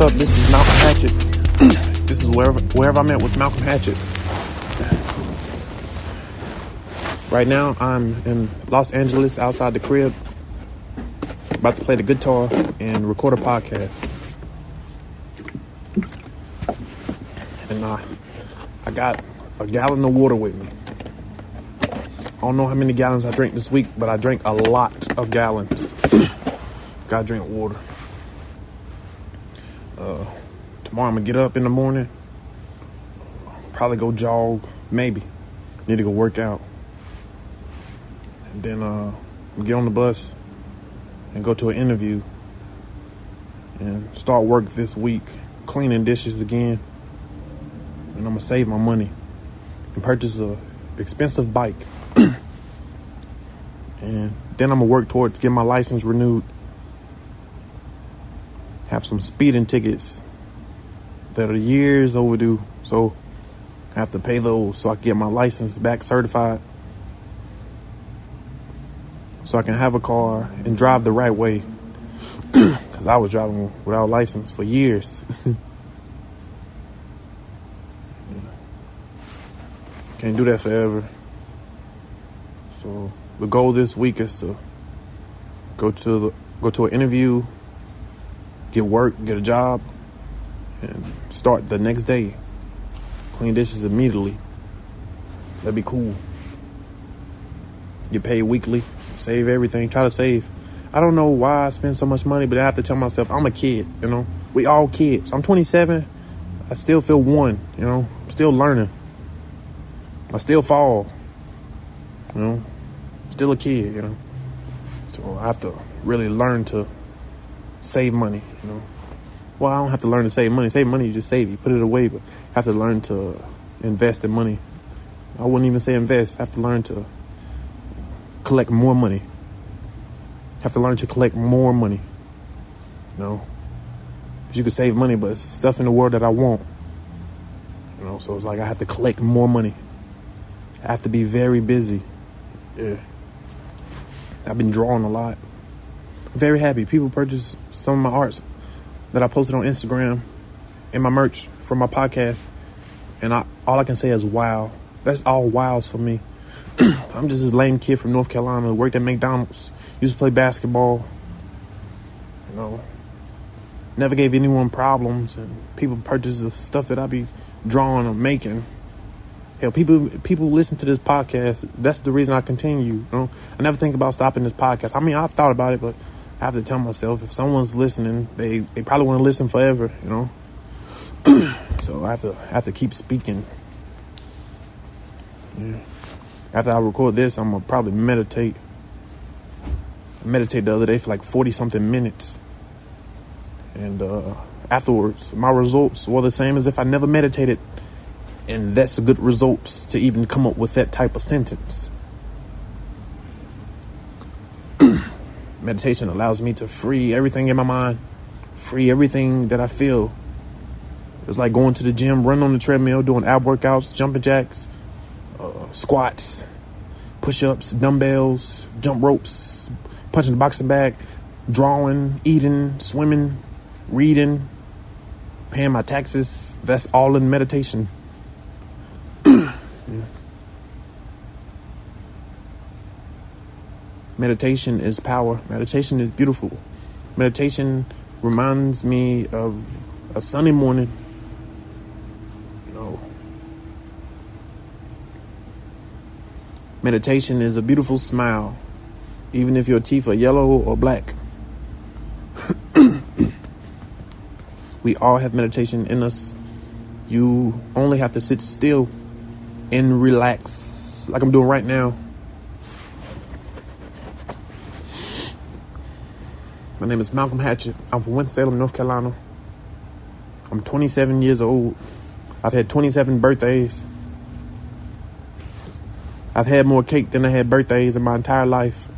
What's up? This is Malcolm Hatchett. This is wherever I'm at with Malcolm Hatchett. Right now, I'm in Los Angeles, outside the crib, about to play the guitar and record a podcast. And I got a gallon of water with me. I don't know how many gallons I drank this week, but I drank a lot of gallons. Gotta drink water. Tomorrow I'm gonna get up in the morning, probably go jog, maybe. Need to go work out. And then get on the bus and go to an interview and start work this week, cleaning dishes again. And I'm gonna save my money and purchase a expensive bike. And then I'm gonna work towards getting my license renewed. Have some speeding tickets that are years overdue, so I have to pay those so I can get my license back certified, so I can have a car and drive the right way. Because I was driving without a license for years. Can't do that forever. So the goal this week is to go to an interview, get work, get a job, and start the next day. Clean dishes immediately. That'd be cool. Get paid weekly. Save everything. Try to save. I don't know why I spend so much money, but I have to tell myself I'm a kid, you know. We all kids. I'm 27. I still feel one, you know. I'm still learning. I still fall, you know. Still a kid, you know. So I have to really learn to save money, you know. Well, I don't have to learn to save money. Save money, you just save it. You put it away, but I have to learn to invest in money. I wouldn't even say invest. I have to learn to collect more money. I have to learn to collect more money, you know. Because you can save money, but it's stuff in the world that I want, you know. So it's like I have to collect more money. I have to be very busy. Yeah. I've been drawing a lot. I'm very happy. People purchase some of my arts that I posted on Instagram and my merch for my podcast. And all I can say is wow. That's all wows for me. I'm just this lame kid from North Carolina who worked at McDonald's. Used to play basketball. You know, never gave anyone problems. And people purchase the stuff that I be drawing or making. Hell, people listen to this podcast. That's the reason I continue. You know, I never think about stopping this podcast. I mean, I've thought about it, but I have to tell myself if someone's listening, they probably want to listen forever. You know, so I have to keep speaking. Yeah. After I record this, I'm gonna probably meditate. I meditated the other day for like 40 something minutes, and afterwards, my results were the same as if I never meditated. And that's a good result to even come up with that type of sentence. Meditation allows me to free everything in my mind, free everything that I feel. It's like going to the gym, running on the treadmill, doing ab workouts, jumping jacks, squats, push-ups, dumbbells, jump ropes, punching the boxing bag, drawing, eating, swimming, reading, paying my taxes. That's all in meditation. Yeah. Meditation is power. Meditation is beautiful. Meditation reminds me of a sunny morning. You know, meditation is a beautiful smile, even if your teeth are yellow or black. We all have meditation in us. You only have to sit still and relax, like I'm doing right now. My name is Malcolm Hatchett. I'm from Winston-Salem, North Carolina. I'm 27 years old. I've had 27 birthdays. I've had more cake than I had birthdays in my entire life.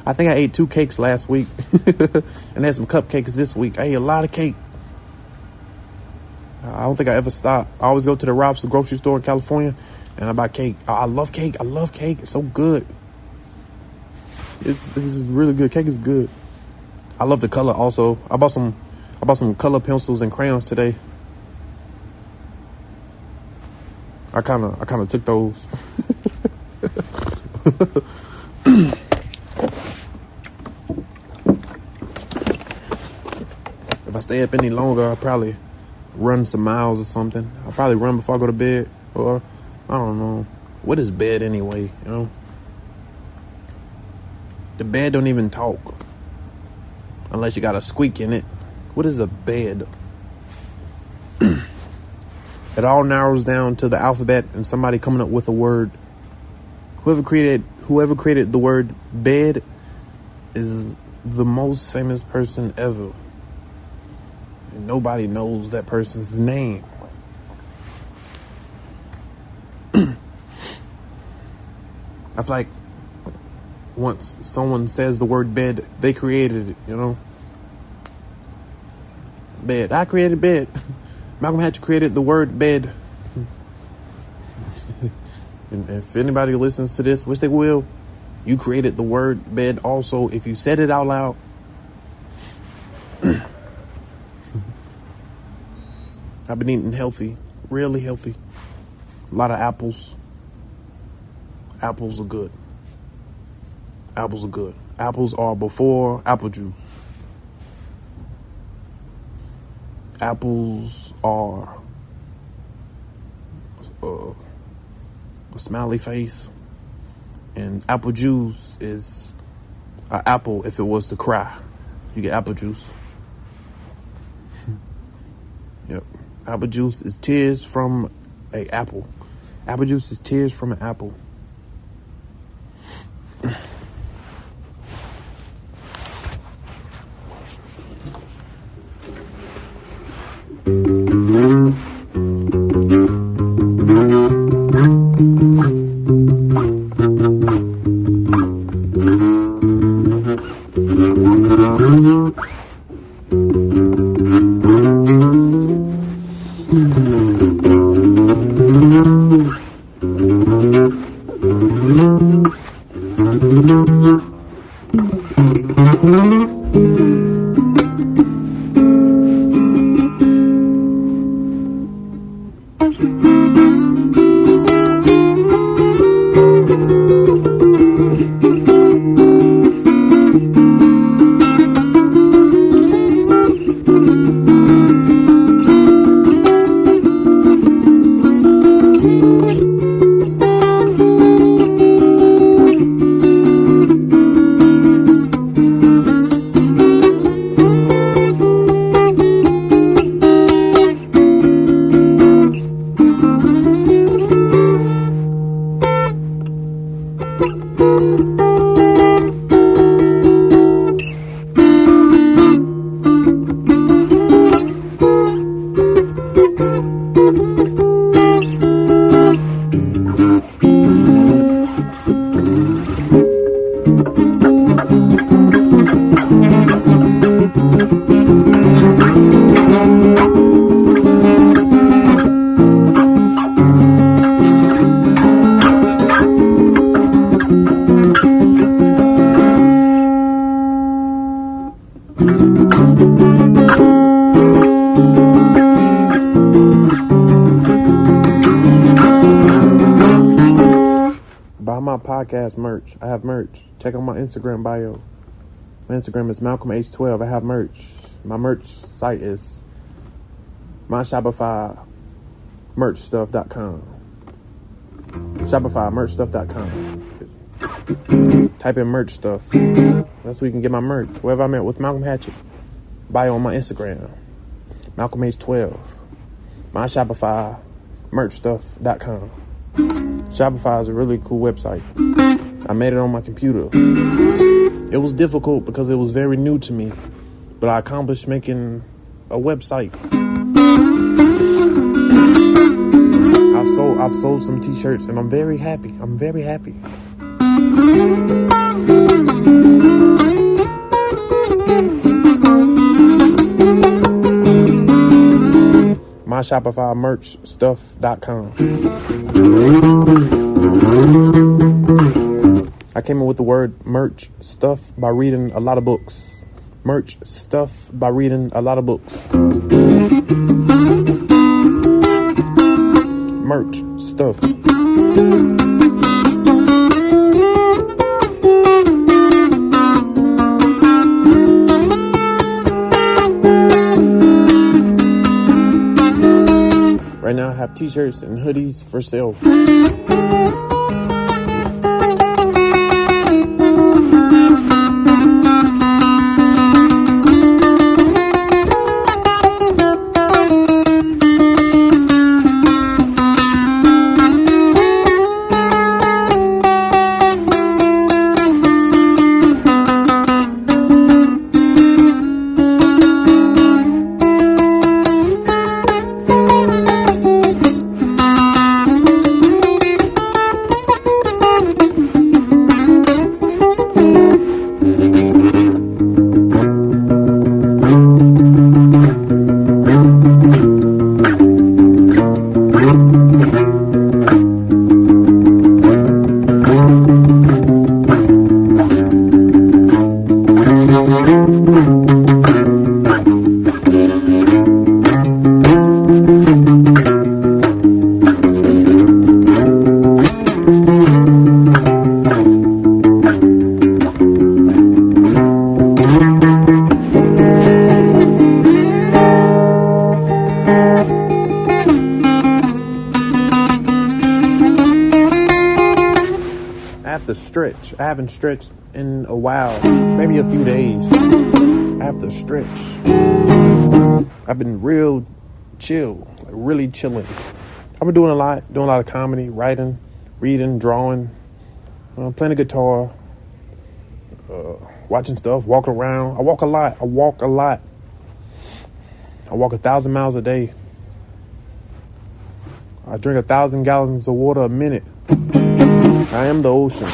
I think I ate 2 cakes last week and had some cupcakes this week. I ate a lot of cake. I don't think I ever stop. I always go to the Rob's grocery store in California and I buy cake. I love cake. I love cake. It's so good. This is really good. Cake is good. I love the color also. I bought some I bought some color pencils and crayons today. I kind of took those. If I stay up any longer, I'll probably run some miles or something. I'll probably run before I go to bed. Or, I don't know. What is bed anyway, you know? The bed don't even talk. Unless you got a squeak in it. What is a bed? It all narrows down to the alphabet and somebody coming up with a word. Whoever created the word bed is the most famous person ever. And nobody knows that person's name. I feel like once someone says the word bed, they created it, you know? Bed. I created bed. Malcolm Hatchett created the word bed. And if anybody listens to this, which they will, you created the word bed also if you said it out loud. I've been eating healthy, really healthy. A lot of apples. Apples are good. Apples are good. Apples are before apple juice. Apples are a smiley face, and apple juice is an apple if it was to cry. You get apple juice. Yep. Apple juice is tears from an apple. Apple juice is tears from an apple. Buy my podcast merch. I have merch. Check out my Instagram bio. My Instagram is MalcolmH12. I have merch. My merch site is my Shopify merchstuff.com. ShopifyMerchStuff.com. Type in merch stuff. That's where you can get my merch. Wherever I'm at with Malcolm Hatchett. Bio on my Instagram. MalcolmH12. My Shopify merchstuff.com. Shopify is a really cool website. I made it on my computer. It was difficult because it was very new to me, but I accomplished making a website. I've sold some t-shirts and I'm very happy. My Shopify merchstuff.com. I came up with the word merch stuff by reading a lot of books. merch stuff by reading a lot of books. Merch stuff. Right now I have t-shirts and hoodies for sale. Stretch. I haven't stretched in a while, maybe a few days. I have to stretch. I've been real chill, like really chilling. I've been doing a lot of comedy, writing, reading, drawing, playing the guitar, watching stuff, walking around. I walk a lot. I walk 1,000 miles a day. I drink 1,000 gallons of water a minute. I am the ocean.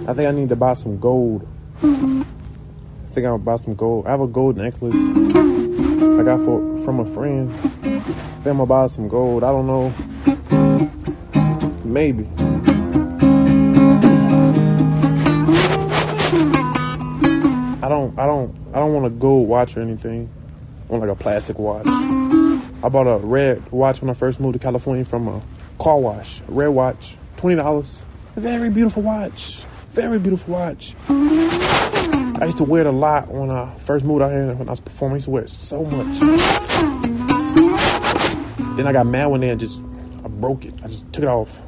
I think I need to buy some gold. I think I'm gonna buy some gold. I have a gold necklace I got from a friend. I think I'm gonna buy some gold. I don't know. Maybe. I don't want a gold watch or anything. I want like a plastic watch. I bought a red watch when I first moved to California from a car wash. A red watch, $20. A very beautiful watch. Very beautiful watch. I used to wear it a lot when I first moved out here. When I was performing, I used to wear it so much. Then I got mad one day and I broke it. I just took it off.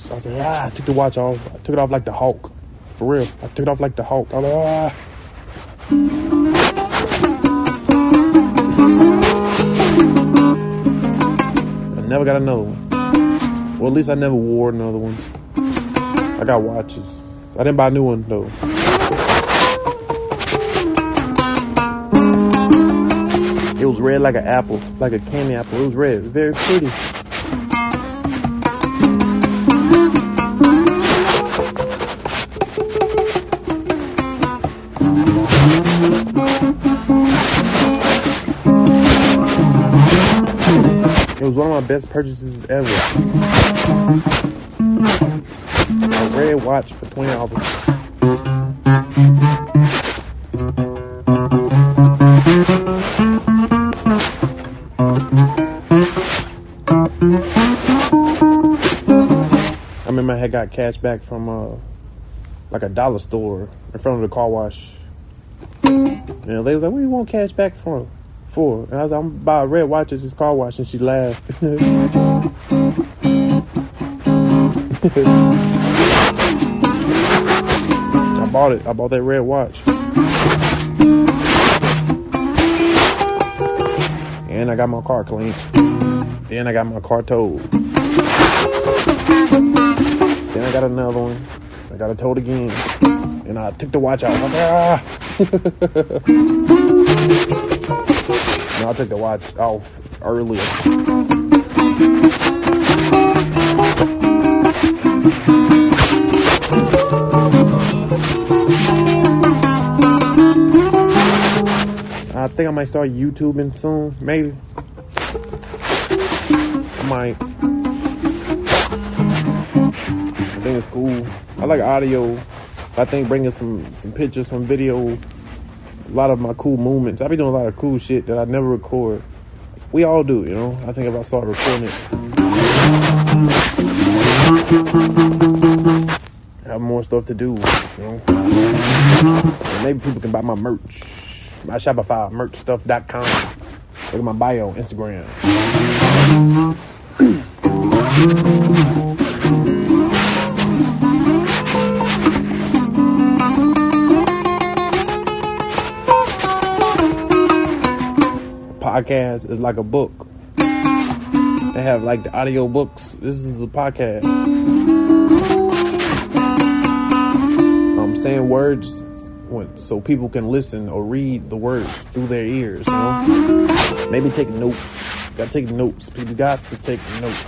I was like, I took the watch off. I took it off like the Hulk. For real. I took it off like the Hulk. I was like, I never got another one. Well, at least I never wore another one. I got watches. I didn't buy a new one though. It was red like an apple, like a candy apple. It was red, very pretty. It was one of my best purchases ever. A red watch for $20. I remember I had got cash back from like a dollar store in front of the car wash. And the lady was like, "What do you want cash back for?" And I was like, "I'm gonna buy a red watch at this car wash," and she laughed. I bought it. I bought that red watch. And I got my car cleaned. Then I got my car towed. Then I got another one. I got it towed again. And I took the watch out. I'm like, ah. No, I took the watch off earlier. I think I might start YouTubing soon, maybe. I might. I think it's cool. I like audio. I think bringing some pictures, some video, a lot of my cool movements. I be doing a lot of cool shit that I never record. We all do, you know. I think if I start recording it, I have more stuff to do, you know. And maybe people can buy my merch. My Shopify, merchstuff.com. Look at my bio on Instagram. Podcast is like a book. They have like the audio books. This is a podcast. I'm saying words so people can listen or read the words through their ears, you know? Maybe take notes. Gotta take notes. People got to take notes.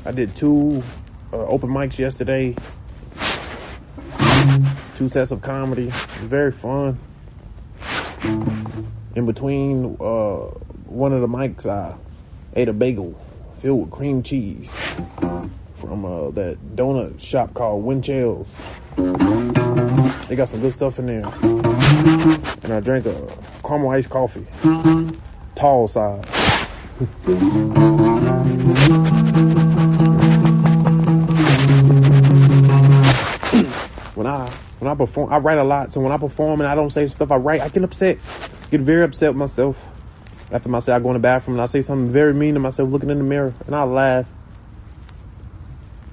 I did 2 open mics yesterday. 2 sets of comedy. It was very fun. In between one of the mics, I ate a bagel filled with cream cheese from that donut shop called Winchell's. They got some good stuff in there. And I drank a caramel iced coffee. Tall size. When I perform, I write a lot. So when I perform and I don't say stuff I write, I get upset. Get very upset with myself. After I say I go in the bathroom and I say something very mean to myself looking in the mirror, and I laugh.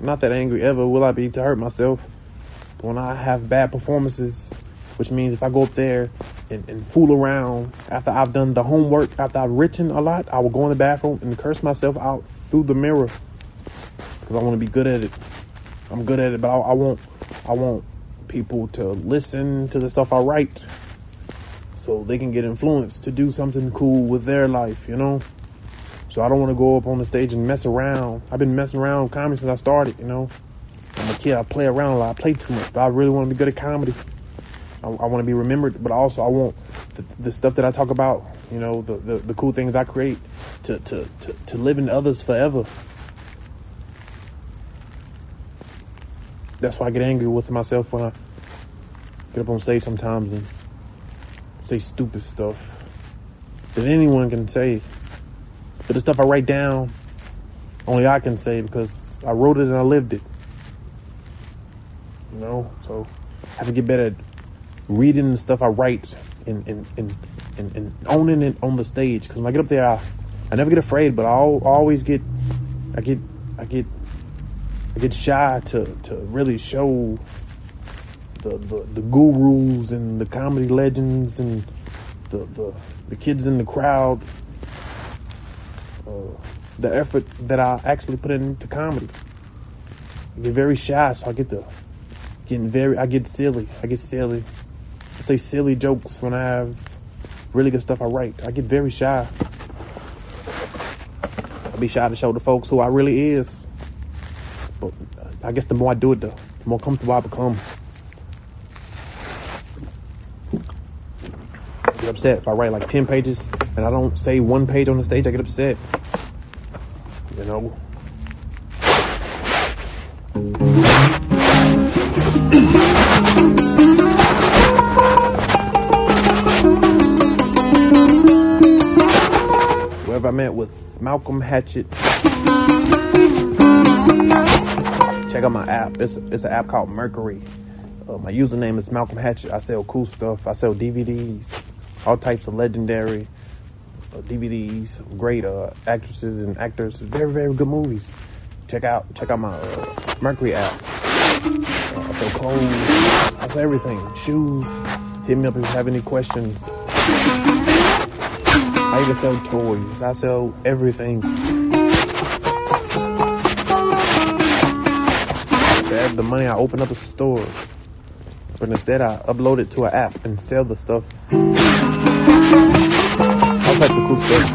I'm not that angry ever will I be to hurt myself. But when I have bad performances, which means if I go up there and fool around after I've done the homework, after I've written a lot, I will go in the bathroom and curse myself out through the mirror because I want to be good at it. I'm good at it, but I want people to listen to the stuff I write so they can get influenced to do something cool with their life, you know? So I don't want to go up on the stage and mess around. I've been messing around with comedy since I started, you know? I'm a kid, I play around a lot, I play too much, but I really want to be good at comedy. I want to be remembered, but also I want the stuff that I talk about, you know, the cool things I create to live in others forever. That's why I get angry with myself when I get up on stage sometimes and say stupid stuff that anyone can say. But the stuff I write down, only I can say because I wrote it and I lived it. You know, so I have to get better at reading the stuff I write and owning it on the stage. Because when I get up there, I never get afraid, but I always get shy to really show the gurus and the comedy legends and the kids in the crowd the effort that I actually put into comedy. I get very shy, so I get silly. I say silly jokes when I have really good stuff I write. I get very shy. I be shy to show the folks who I really is. But I guess the more I do it, the more comfortable I become. I get upset if I write like 10 pages and I don't say 1 page on the stage. I get upset. You know. Wherever I met with Malcolm Hatchett. Check out my app. It's an app called Mercury. My username is Malcolm Hatchett. I sell cool stuff. I sell DVDs, all types of legendary DVDs, great actresses and actors, very, very good movies. Check out my Mercury app. I sell clothes. I sell everything. Shoes. Hit me up if you have any questions. I even sell toys. I sell everything. If the money, I open up a store. But instead, I upload it to an app and sell the stuff. All types of cool stuff.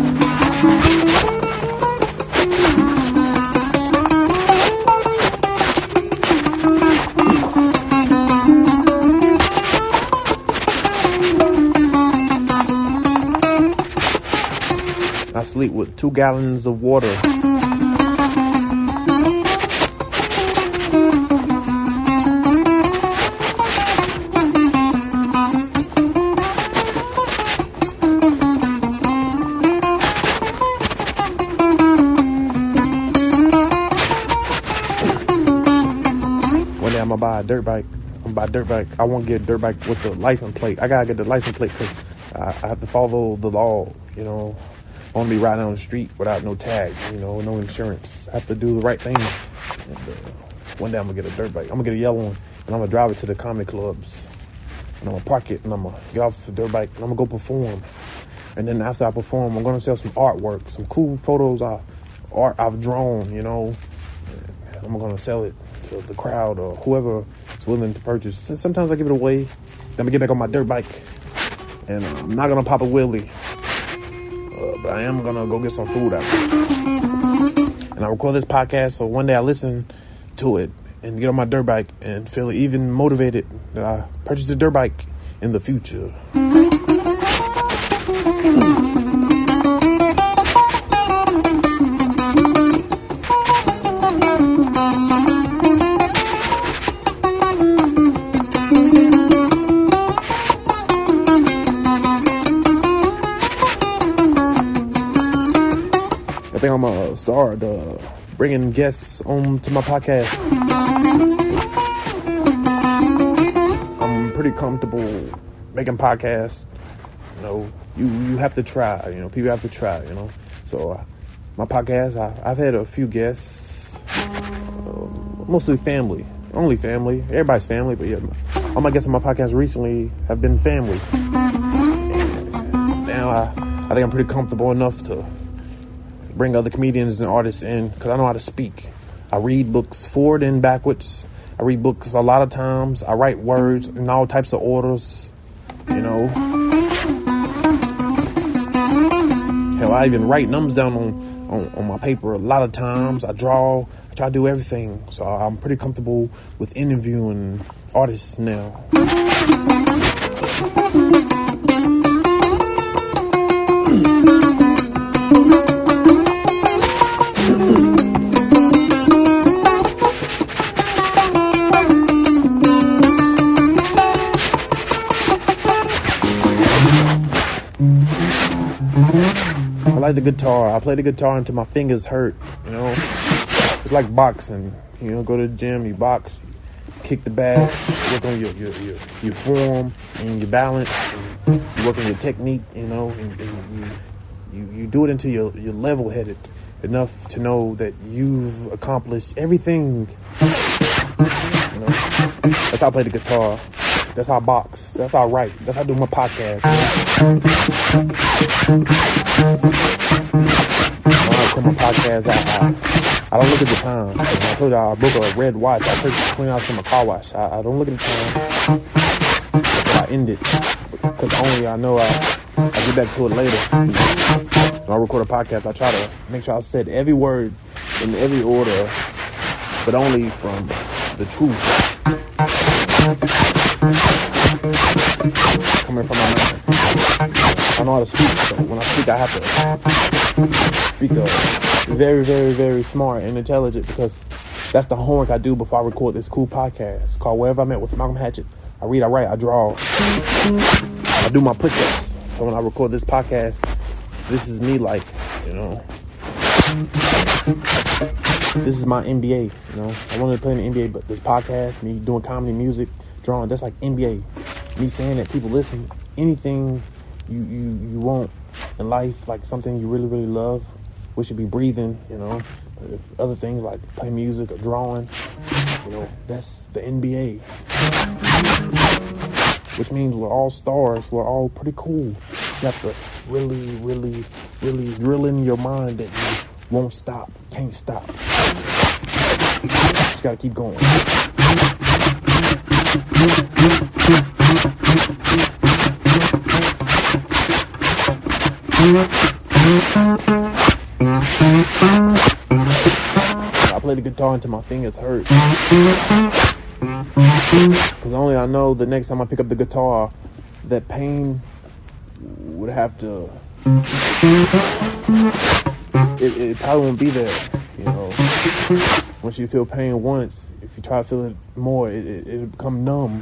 I sleep with 2 gallons of water. I'm gonna buy a dirt bike. I won't get a dirt bike with the license plate. I gotta get the license plate because I have to follow the law. I want to be riding on the street without no tag, no insurance. I have to do the right thing. And, one day I'm gonna get a dirt bike. I'm gonna get a yellow one, and I'm gonna drive it to the comedy clubs. And I'm gonna park it, and I'm gonna get off the dirt bike, and I'm gonna go perform. And then after I perform, I'm gonna sell some artwork, some cool photos art I've drawn. And I'm gonna sell it to the crowd or whoever is willing to purchase. Sometimes I give it away. Then I'm gonna get back on my dirt bike, and I'm not gonna pop a wheelie, but I am gonna go get some food out. And I record this podcast so one day I listen to it and get on my dirt bike and feel even motivated that I purchased a dirt bike in the future. I think I'm gonna start bringing guests on to my podcast. I'm pretty comfortable making podcasts. You have to try. People have to try. So my podcast, I've had a few guests, mostly family, only family. Everybody's family, but yeah, all my guests on my podcast recently have been family. And now I think I'm pretty comfortable enough to bring other comedians and artists in because I know how to speak. I read books forward and backwards. I read books a lot of times. I write words in all types of orders. Hell, I even write numbers down on my paper a lot of times. I draw. I try to do everything. So I'm pretty comfortable with interviewing artists now. I like the guitar. I play the guitar until my fingers hurt, It's like boxing. Go to the gym, you box, you kick the bag, work on your form and your balance, and you work on your technique, and you do it until you're level-headed enough to know that you've accomplished everything. That's how I play the guitar. That's how I box. That's how I write. That's how I do my podcast. When I put my podcast out, I don't look at the time. I told you I book a red watch. I purchased $20 from a car wash. I don't look at the time. But I end it. Because only I know I get back to it later. When I record a podcast, I try to make sure I said every word in every order, but only from the truth. Coming from my mouth. I know how to speak, so when I speak, I have to speak very, very, very smart and intelligent because that's the homework I do before I record this cool podcast called Wherever I'm At with Malcolm Hatchett. I read, I write, I draw. I do my push-ups. So when I record this podcast, this is me this is my NBA, I wanted to play in the NBA, but this podcast, me doing comedy music, drawing. That's like NBA. Me saying that, people listen. Anything you want in life, like something you really, really love, we should be breathing, you know. Other things like play music or drawing, you know, that's the NBA. Which means we're all stars. We're all pretty cool. You have to really, really, really drill in your mind that you won't stop, can't stop. Just gotta keep going. I play the guitar until my fingers hurt. Because only I know the next time I pick up the guitar, that pain would have to... It probably won't be there, you know. Once you feel pain once, if you try to feel it more, it'll become numb.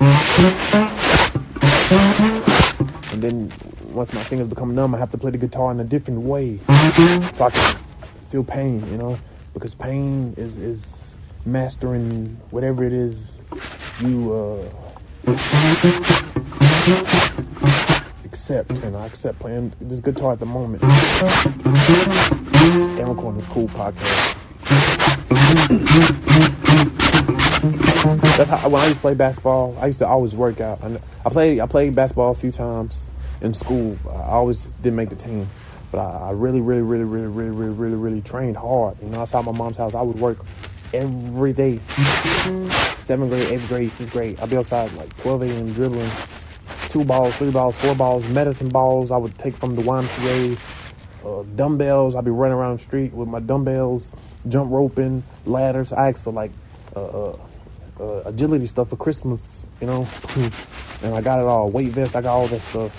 And then once my fingers become numb, I have to play the guitar in a different way so I can feel pain, you know. Because pain is mastering whatever it is you accept. And I accept playing this guitar at the moment. And recording this cool podcast. That's how, when I used to play basketball, I used to always work out. I played basketball a few times in school. I always didn't make the team, but I really trained hard. You know, outside my mom's house, I would work every day. 7th grade, 8th grade, 6th grade. I'd be outside like 12 a.m. dribbling 2 balls, 3 balls, 4 balls, medicine balls I would take from the YMCA, dumbbells. I'd be running around the street with my dumbbells, jump roping, ladders. I asked for like agility stuff for Christmas, you know, and I got it all. Weight vest, I got all that stuff.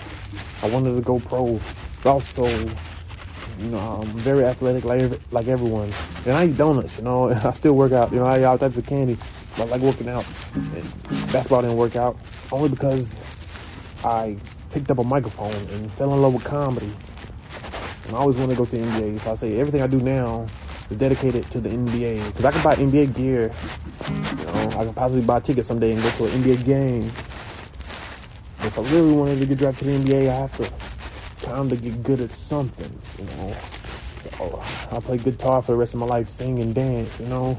I wanted to go pro, but also, you know, I'm very athletic like everyone. And I eat donuts, you know, and I still work out. You know, I eat all types of candy. I like working out. And basketball didn't work out only because I picked up a microphone and fell in love with comedy. And I always wanted to go to the NBA. So I say everything I do now is dedicated to the NBA. Because I can buy NBA gear. You know, I can possibly buy tickets someday and go to an NBA game. If I really wanted to get drafted to the NBA, I have to kind of get good at something, you know. So I play guitar for the rest of my life, sing and dance, you know.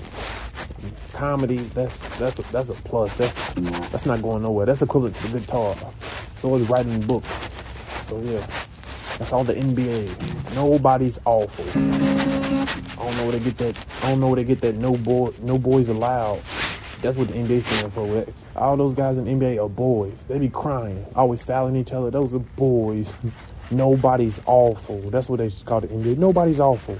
Comedy, that's a plus. That's not going nowhere. That's equivalent to the guitar. So is writing books. So yeah, that's all the NBA. Nobody's awful. I don't know where they get that. No boys allowed. That's what the NBA stands for. All those guys in the NBA are boys. They be crying, always fouling each other. Those are boys. Nobody's awful. That's what they call the NBA. Nobody's awful.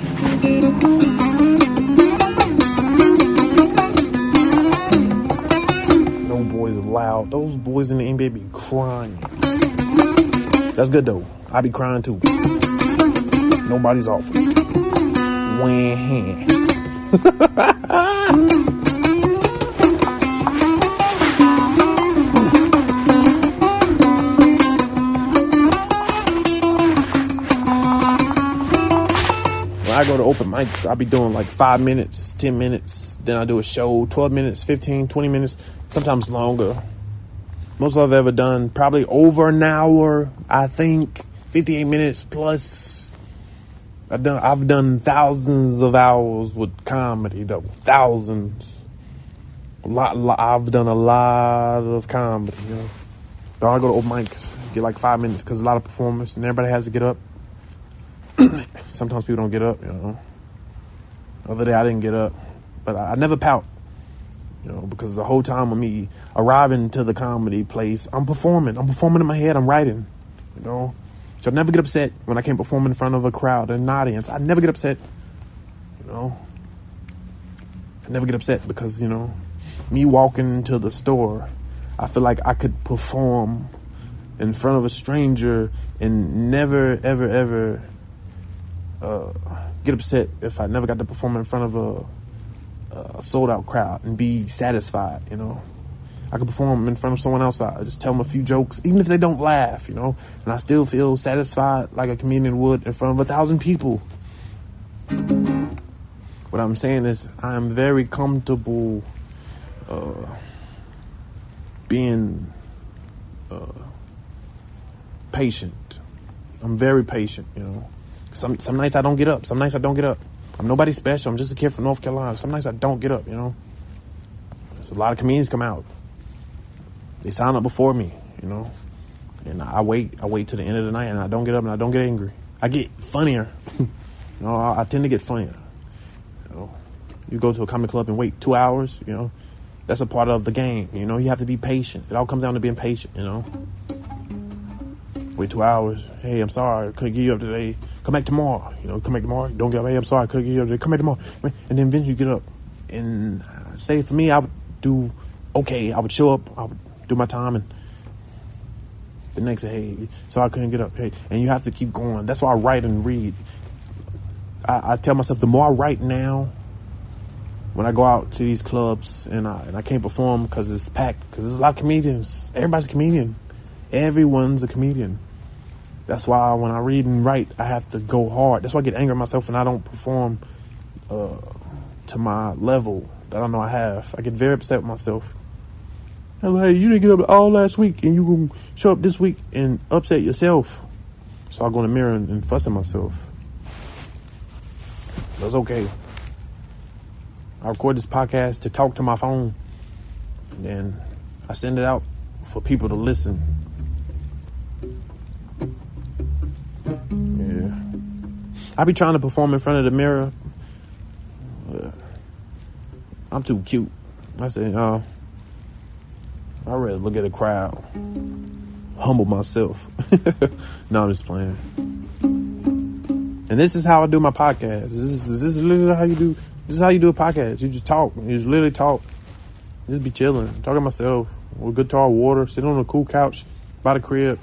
No boys allowed. Those boys in the NBA be crying. That's good though. I be crying too. Nobody's awful. When I go to open mics, I'll be doing like 5 minutes, 10 minutes. Then I do a show, 12 minutes, 15, 20 minutes, sometimes longer. Most I've ever done, probably over an hour, I think, 58 minutes plus. I've done thousands of hours with comedy, though. Thousands. I've done a lot of comedy, you know. But I go to open mics, get like 5 minutes, because a lot of performers, and everybody has to get up. Sometimes people don't get up, you know. The other day I didn't get up, but I never pout, you know, because the whole time of me arriving to the comedy place, I'm performing in my head, I'm writing, you know. So I never get upset when I can't perform in front of a crowd, an audience. I never get upset, you know. I never get upset because, you know, me walking to the store, I feel like I could perform in front of a stranger and never, ever get upset if I never got to perform in front of a sold out crowd and be satisfied, you know. I could perform in front of someone else. I just tell them a few jokes, even if they don't laugh, you know, and I still feel satisfied like a comedian would in front of 1,000 people. What I'm saying is I'm very comfortable being patient. I'm very patient, you know. Some nights I don't get up. Some nights I don't get up. I'm nobody special. I'm just a kid from North Carolina. Some nights I don't get up, you know. There's a lot of comedians come out. They sign up before me, you know. And I wait till the end of the night, and I don't get up, and I don't get angry. I get funnier. You know, I tend to get funnier. You know, you go to a comedy club and wait 2 hours, you know. That's a part of the game, you know. You have to be patient. It all comes down to being patient, you know. Wait 2 hours. Hey, I'm sorry, I couldn't get you up today. Come back tomorrow. You know, come back tomorrow. Don't get up. Hey, I'm sorry, I couldn't get you up today. Come back tomorrow. And then eventually you get up. And say for me, I would do okay. I would show up. I would do my time, and the next day, hey, so I couldn't get up. Hey, and you have to keep going. That's why I write and read. I tell myself, the more I write now, when I go out to these clubs and I can't perform because it's packed, because there's a lot of comedians. Everybody's a comedian. Everyone's a comedian. That's why when I read and write, I have to go hard. That's why I get angry at myself when I don't perform to my level that I know I have. I get very upset with myself. I'm like, hey, you didn't get up all last week, and you can show up this week and upset yourself. So I go in the mirror and fuss at myself. That's okay. I record this podcast to talk to my phone, and then I send it out for people to listen. Yeah. I be trying to perform in front of the mirror. I'm too cute. I say, I'd rather look at a crowd. Humble myself. No, I'm just playing. And this is how I do my podcast. This is literally how you do. This is how you do a podcast. You just talk. You just literally talk. Just be chilling, talking to myself with guitar, water, sitting on a cool couch by the crib,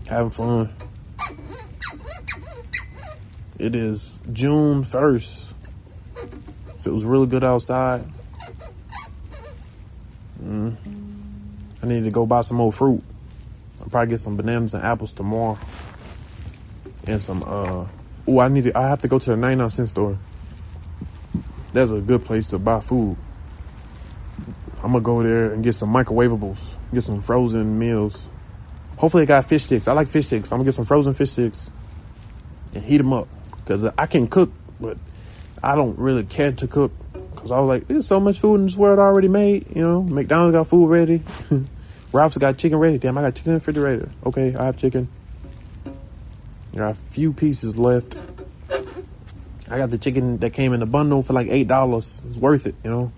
having fun. It is June 1st. Feels really good outside. I need to go buy some more fruit. I'll probably get some bananas and apples tomorrow. And some, I have to go to the 99-cent store. That's a good place to buy food. I'm going to go there and get some microwavables, get some frozen meals. Hopefully they got fish sticks. I like fish sticks. I'm going to get some frozen fish sticks and heat them up. Because I can cook, but I don't really care to cook. Because I was like, there's so much food in this world already made. You know, McDonald's got food ready. Ralph's got chicken ready. Damn, I got chicken in the refrigerator. Okay, I have chicken. There are a few pieces left. I got the chicken that came in the bundle for like $8. It's worth it, you know.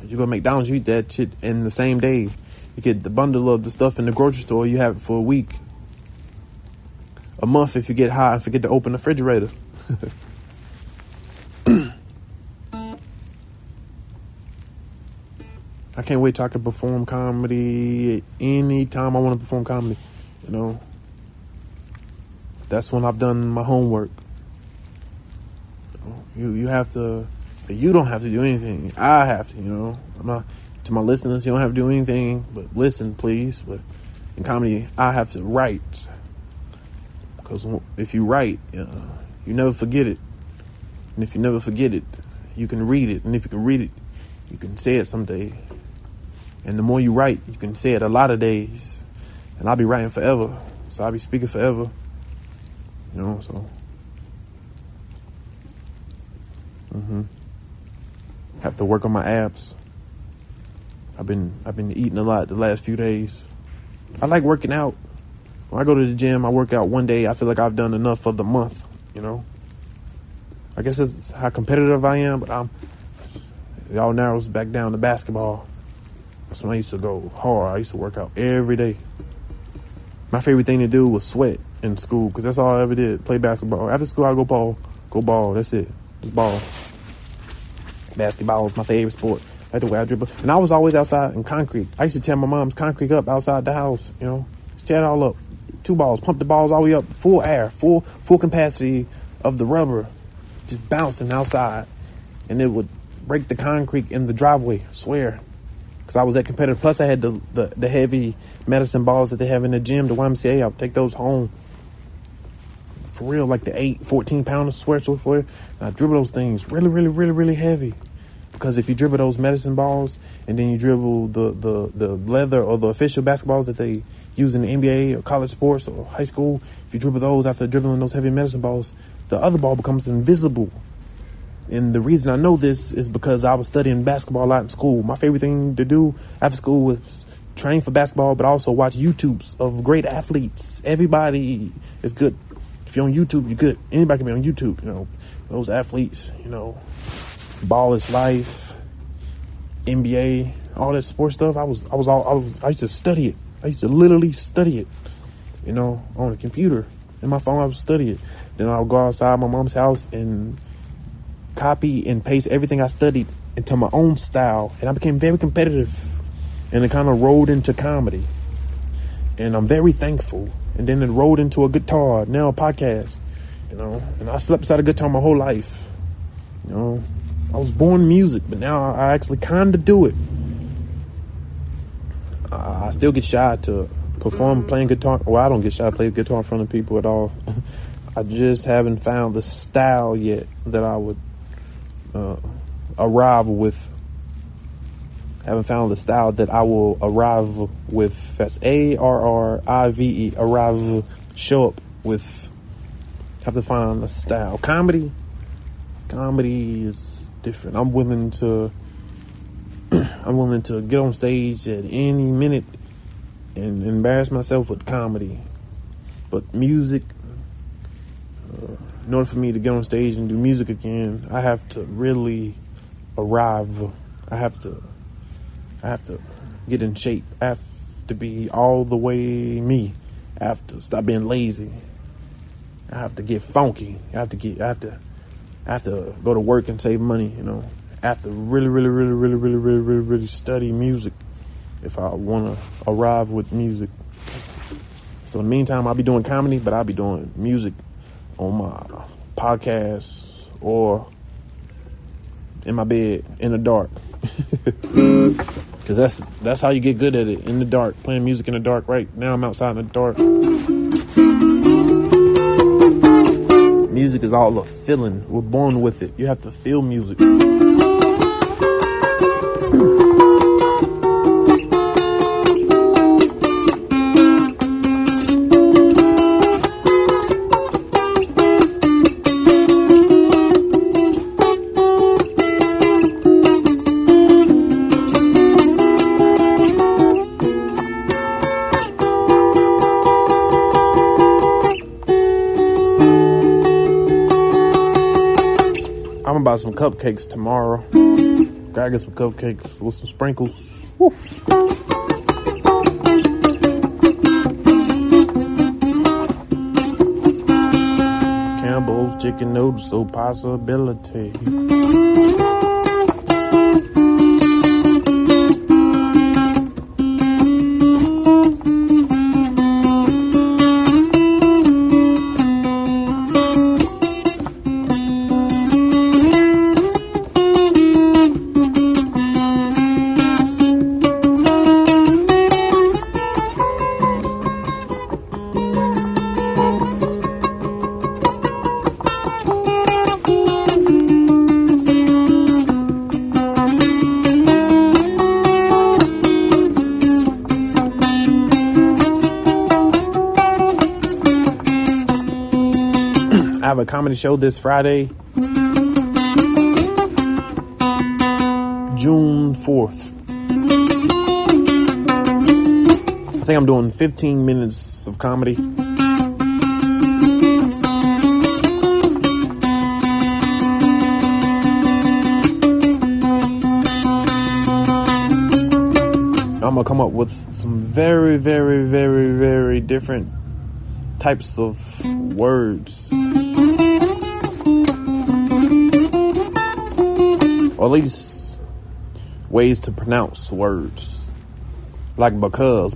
You go to McDonald's, you eat that shit in the same day. You get the bundle of the stuff in the grocery store, you have it for a week. A month if you get high and forget to open the refrigerator. I can't wait till I can perform comedy anytime I want to perform comedy, you know. That's when I've done my homework. You have to, you don't have to do anything. I have to, you know. I'm not, to my listeners, you don't have to do anything but listen, please. But in comedy, I have to write. Because if you write, you never forget it. And if you never forget it, you can read it. And if you can read it, you can say it someday. And the more you write, you can say it a lot of days. And I'll be writing forever. So I'll be speaking forever. You know, so. Have to work on my abs. I've been eating a lot the last few days. I like working out. When I go to the gym, I work out one day. I feel like I've done enough for the month, you know. I guess that's how competitive I am, but it all narrows back down to basketball. That's when I used to go hard. I used to work out every day. My favorite thing to do was sweat in school, because that's all I ever did, play basketball. After school, I go ball, that's it, just ball. Basketball was my favorite sport. I like the way I dribble. And I was always outside in concrete. I used to tear my mom's concrete up outside the house, you know. Just tear it all up. 2 balls, pump the balls all the way up, full air, full capacity of the rubber, just bouncing outside. And it would break the concrete in the driveway, I swear. Because I was that competitive. Plus I had the heavy medicine balls that they have in the gym, the YMCA. I would take those home. For real, like the 14 pounders, swear. And I dribble those things really, really, really, really heavy. because if you dribble those medicine balls and then you dribble the leather or the official basketballs that they use in the NBA or college sports or high school, if you dribble those after dribbling those heavy medicine balls, the other ball becomes invisible. And the reason I know this is because I was studying basketball a lot in school. My favorite thing to do after school was train for basketball, but also watch YouTubes of great athletes. Everybody is good. If you're on YouTube, you're good. Anybody can be on YouTube, you know. Those athletes, you know, Ball is Life, NBA, all that sports stuff. I used to study it. I used to literally study it, you know, on a computer. In my phone, I would study it. Then I would go outside my mom's house and copy and paste everything I studied into my own style. And I became very competitive. And it kind of rolled into comedy. And I'm very thankful. And then it rolled into a guitar, now a podcast, you know. And I slept beside a guitar my whole life. You know, I was born music, but now I actually kind of do it. I still get shy to perform playing guitar. Well, I don't get shy to play guitar in front of people at all. I just haven't found the style yet that I would arrive with. Haven't found the style that I will arrive with. That's ARRIVE. Arrive. Show up with. Have to find a style. Comedy is different. I'm willing to get on stage at any minute and embarrass myself with comedy. But music, in order for me to get on stage and do music again, I have to really arrive. I have to get in shape. I have to be all the way me. I have to stop being lazy. I have to get funky. I have to go to work and save money, you know. I have to really study music if I want to arrive with music. So in the meantime, I'll be doing comedy, but I'll be doing music on my podcast or in my bed in the dark. Because that's how you get good at it, in the dark, playing music in the dark. Right now I'm outside in the dark. Music is all a feeling. We're born with it. You have to feel music. I'm gonna buy some cupcakes tomorrow. Gotta get some cupcakes with some sprinkles. Woo. Campbell's chicken noodles, so possibility. I have a comedy show this Friday, June 4th. I think I'm doing 15 minutes of comedy. I'm gonna come up with some very, very, very, very different types of words. Or at least ways to pronounce words. Like because.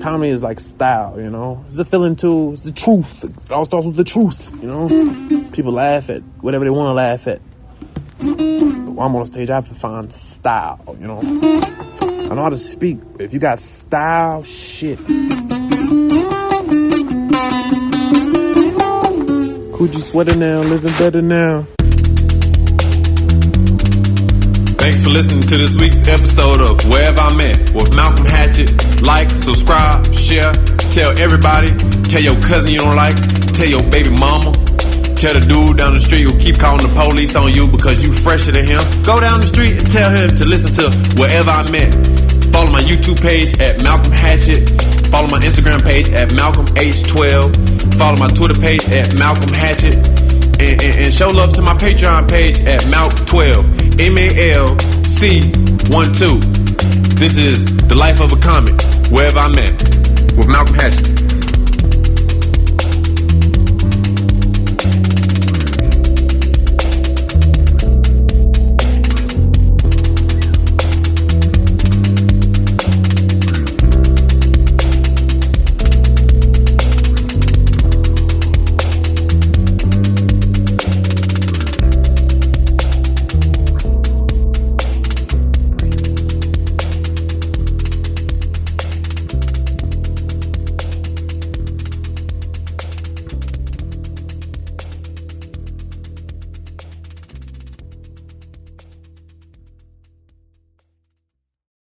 Comedy is like style, you know. It's a feeling too. It's the truth. It all starts with the truth, you know. People laugh at whatever they want to laugh at. But while I'm on stage, I have to find style, you know. I know how to speak, but if you got style, shit. Coogi sweater now, living better now. Thanks for listening to this week's episode of Wherever I'm At with Malcolm Hatchett. Like, subscribe, share, tell everybody. Tell your cousin you don't like. Tell your baby mama. Tell the dude down the street who keep calling the police on you because you fresher than him. Go down the street and tell him to listen to Wherever I'm At. Follow my YouTube page at Malcolm Hatchett. Follow my Instagram page at MalcolmH12. Follow my Twitter page at Malcolm Hatchett. And show love to my Patreon page at Malc12. MALC12. This is The Life of a Comic, Wherever I'm At, with Malcolm Hatchett.